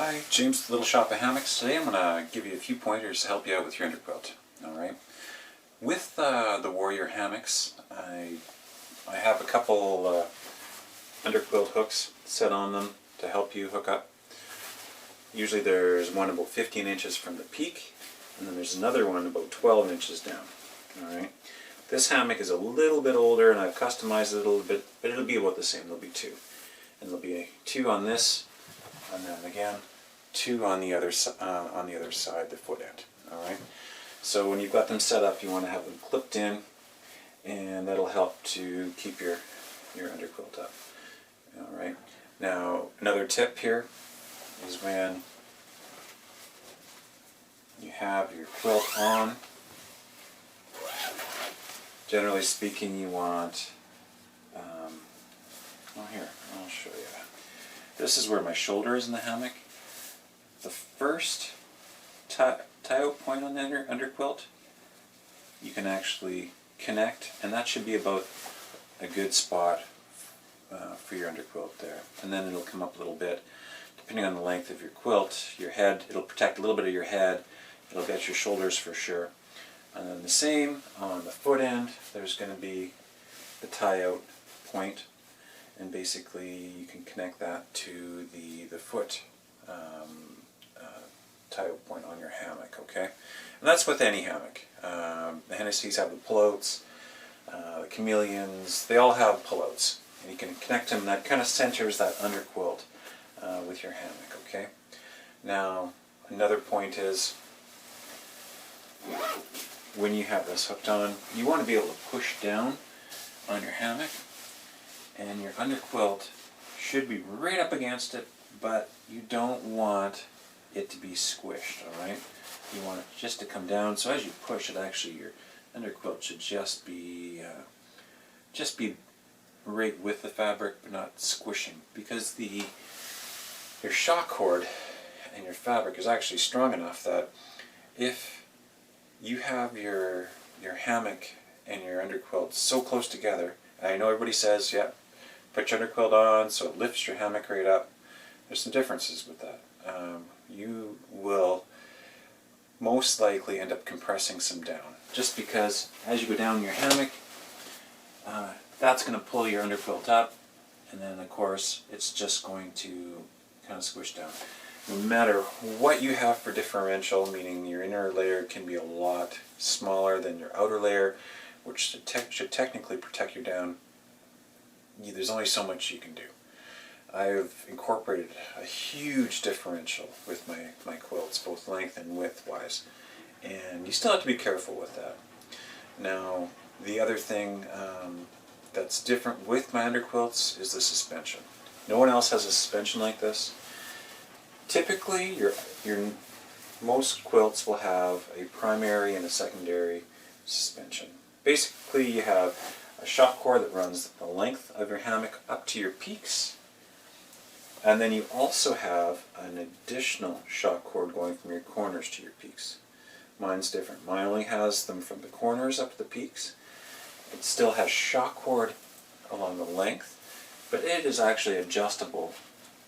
Hi, James, the Little Shop of Hammocks. Today I'm going to give you a few pointers to help you out with your underquilt. Alright. With the Warrior hammocks, I have a couple underquilt hooks set on them to help you hook up. Usually there's one about 15 inches from the peak, and then there's another one about 12 inches down. Alright. This hammock is a little bit older and I've customized it a little bit, but it'll be about the same. There'll be two. And there'll be two on this, and then again two on the other side, the foot end. All right. So when you've got them set up, you want to have them clipped in, and that'll help to keep your underquilt up. All right. Now another tip here is when you have your quilt on. Generally speaking, you want. Well, here I'll show you. This is where my shoulder is in the hammock. The first tie-out point on the underquilt, you can actually connect, and that should be about a good spot for your underquilt there. And then it'll come up a little bit, depending on the length of your quilt, your head. It'll protect a little bit of your head. It'll get your shoulders for sure. And then the same on the foot end. There's going to be the tie-out point. And basically you can connect that to the foot tie-out point on your hammock, okay? And that's with any hammock. The Hennessy's have the pullouts, the Chameleons, they all have pullouts. And you can connect them, and that kind of centers that underquilt with your hammock, okay? Now, another point is, when you have this hooked on, you want to be able to push down on your hammock, and your underquilt should be right up against it, but you don't want it to be squished, alright? You want it just to come down, so as you push it, actually your underquilt should just be right with the fabric, but not squishing, because your shock cord and your fabric is actually strong enough that if you have your hammock and your underquilt so close together, and I know everybody says, yeah, put your underquilt on so it lifts your hammock right up. There's some differences with that. You will most likely end up compressing some down, just because as you go down your hammock, that's going to pull your underquilt up, and then of course it's just going to kind of squish down. No matter what you have for differential, meaning your inner layer can be a lot smaller than your outer layer, which should technically protect you down, there's only so much you can do. I've incorporated a huge differential with my quilts, both length and width wise, and you still have to be careful with that. Now, the other thing that's different with my underquilts is the suspension. No one else has a suspension like this. Typically, your most quilts will have a primary and a secondary suspension. Basically, you have a shock cord that runs the length of your hammock up to your peaks, and then you also have an additional shock cord going from your corners to your peaks. Mine's different. Mine only has them from the corners up to the peaks. It still has shock cord along the length, but it is actually adjustable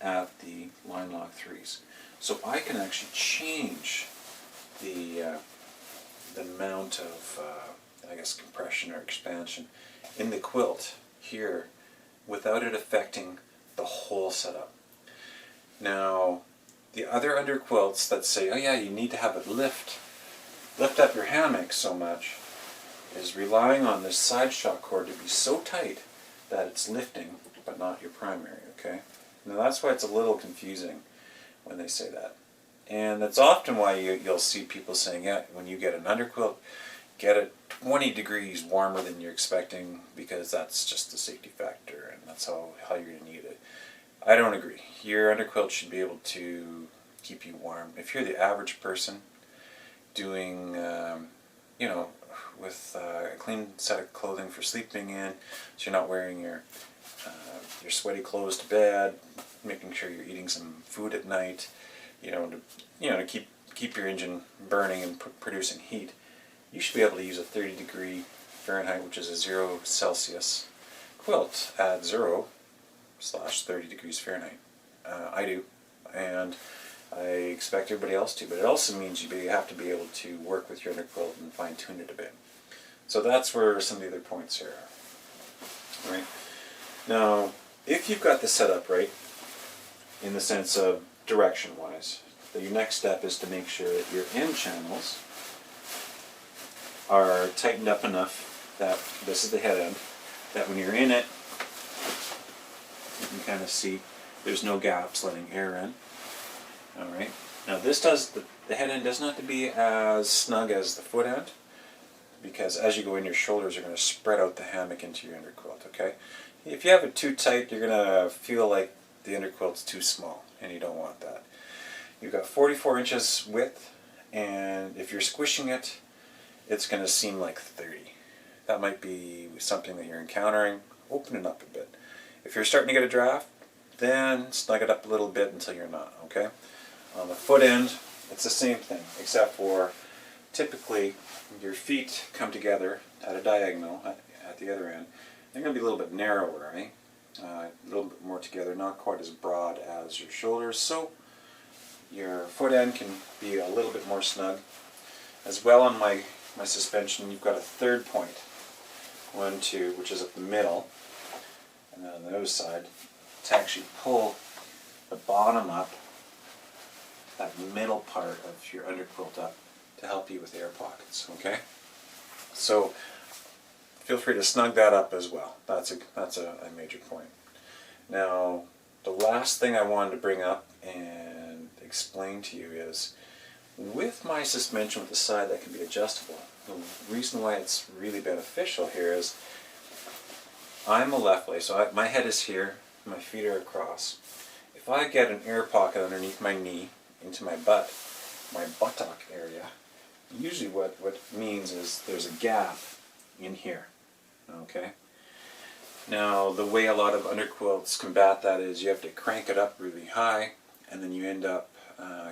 at the line lock 3s. So I can actually change the amount of I guess compression or expansion in the quilt here without it affecting the whole setup. Now, the other underquilts that say, oh yeah, you need to have it lift up your hammock so much, is relying on this side shock cord to be so tight that it's lifting, but not your primary, okay? Now that's why it's a little confusing when they say that. And that's often why you'll see people saying, yeah, when you get an underquilt, get it 20 degrees warmer than you're expecting, because that's just the safety factor, and that's how you're going to need it. I don't agree. Your underquilt should be able to keep you warm. If you're the average person doing, with a clean set of clothing for sleeping in, so you're not wearing your sweaty clothes to bed, making sure you're eating some food at night, to keep your engine burning and producing heat, you should be able to use a 30-degree Fahrenheit, which is a 0 Celsius quilt at 0/30 degrees Fahrenheit. I do, and I expect everybody else to, but it also means you have to be able to work with your underquilt and fine-tune it a bit. So that's where some of the other points here are. Right? Now, if you've got this set up right, in the sense of direction-wise, your next step is to make sure that your end channels are tightened up enough that, this is the head end, that when you're in it, you can kind of see there's no gaps letting air in. Alright, now this does, the head end doesn't have to be as snug as the foot end, because as you go in, your shoulders are going to spread out the hammock into your underquilt, okay? If you have it too tight, you're going to feel like the underquilt's too small, and you don't want that. You've got 44 inches width, and if you're squishing it, it's going to seem like 30. That might be something that you're encountering. Open it up a bit. If you're starting to get a draft, then snug it up a little bit until you're not, okay? On the foot end, it's the same thing, except for typically your feet come together at a diagonal at the other end. They're going to be a little bit narrower, right? A little bit more together, not quite as broad as your shoulders, so your foot end can be a little bit more snug. As well on my suspension, you've got a third point, 1, 2, which is at the middle, and then on the other side, to actually pull the bottom up, that middle part of your underquilt up, to help you with air pockets, okay? So feel free to snug that up as well. That's a major point. Now, the last thing I wanted to bring up and explain to you is, with my suspension with the side that can be adjustable, the reason why it's really beneficial here is I'm a left leg, so my head is here, my feet are across. If I get an air pocket underneath my knee into my butt, my buttock area, usually what means is there's a gap in here, okay? Now, the way a lot of underquilts combat that is you have to crank it up really high, and then you end up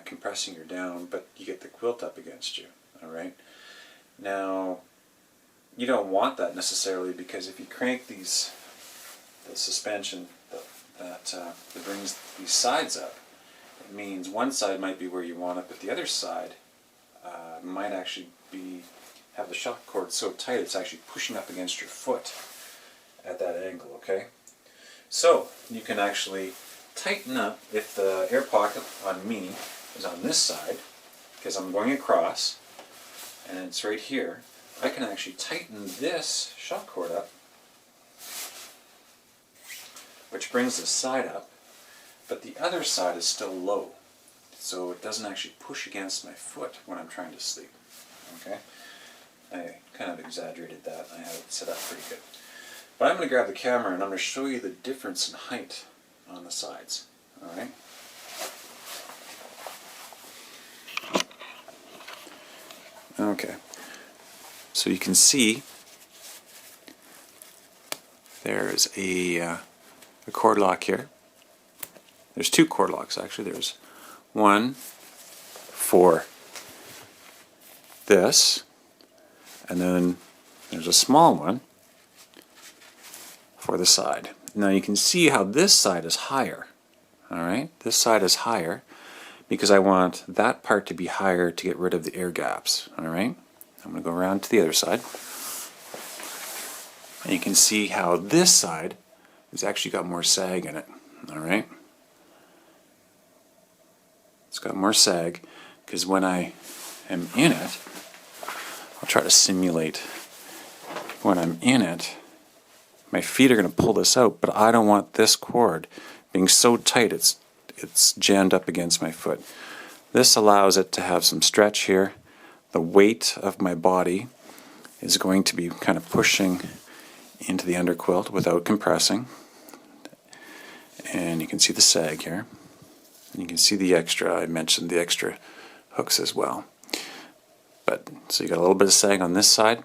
compressing your down, but you get the quilt up against you, alright? Now, you don't want that necessarily, because if you crank the suspension that brings these sides up, it means one side might be where you want it, but the other side might actually have the shock cord so tight it's actually pushing up against your foot at that angle, okay? So, you can actually tighten up, if the air pocket on me is on this side, because I'm going across, and it's right here, I can actually tighten this shock cord up, which brings this side up, but the other side is still low, so it doesn't actually push against my foot when I'm trying to sleep, okay? I kind of exaggerated that, I have it set up pretty good. But I'm going to grab the camera and I'm going to show you the difference in height on the sides, alright? Okay, so you can see there's a cord lock here. There's two cord locks actually. There's one for this, and then there's a small one for the side. Now you can see how this side is higher. Alright, this side is higher because I want that part to be higher to get rid of the air gaps. Alright, I'm going to go around to the other side. And you can see how this side has actually got more sag in it. Alright, it's got more sag because when I am in it, I'll try to simulate when I'm in it, my feet are going to pull this out, but I don't want this cord being so tight it's jammed up against my foot. This allows it to have some stretch here. The weight of my body is going to be kind of pushing into the underquilt without compressing. And you can see the sag here. And you can see the extra, I mentioned the extra hooks as well. But so you got a little bit of sag on this side.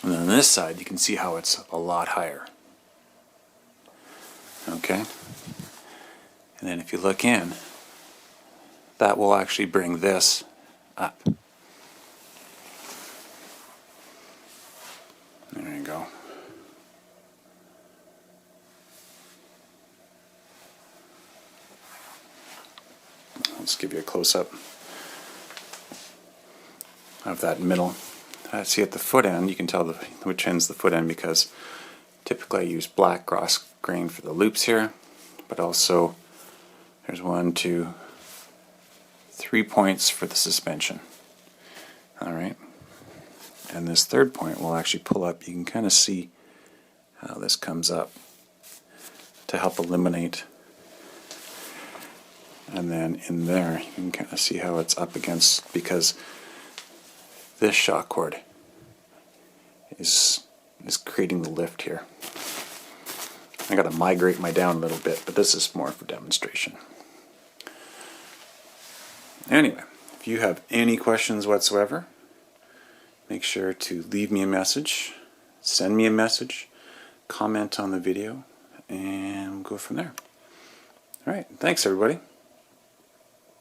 And then on this side, you can see how it's a lot higher. Okay? And then if you look in, that will actually bring this up. There you go. Let's give you a close-up of that middle. See at the foot end, you can tell which end's the foot end because typically I use black cross grain for the loops here, but also there's 1, 2, 3 points for the suspension. Alright, and this third point will actually pull up. You can kind of see how this comes up to help eliminate. And then in there, you can kind of see how it's up against, because this shock cord is creating the lift here. I got to migrate my down a little bit, but this is more for demonstration. Anyway, if you have any questions whatsoever, make sure to leave me a message, send me a message, comment on the video, and we'll go from there. Alright, thanks everybody.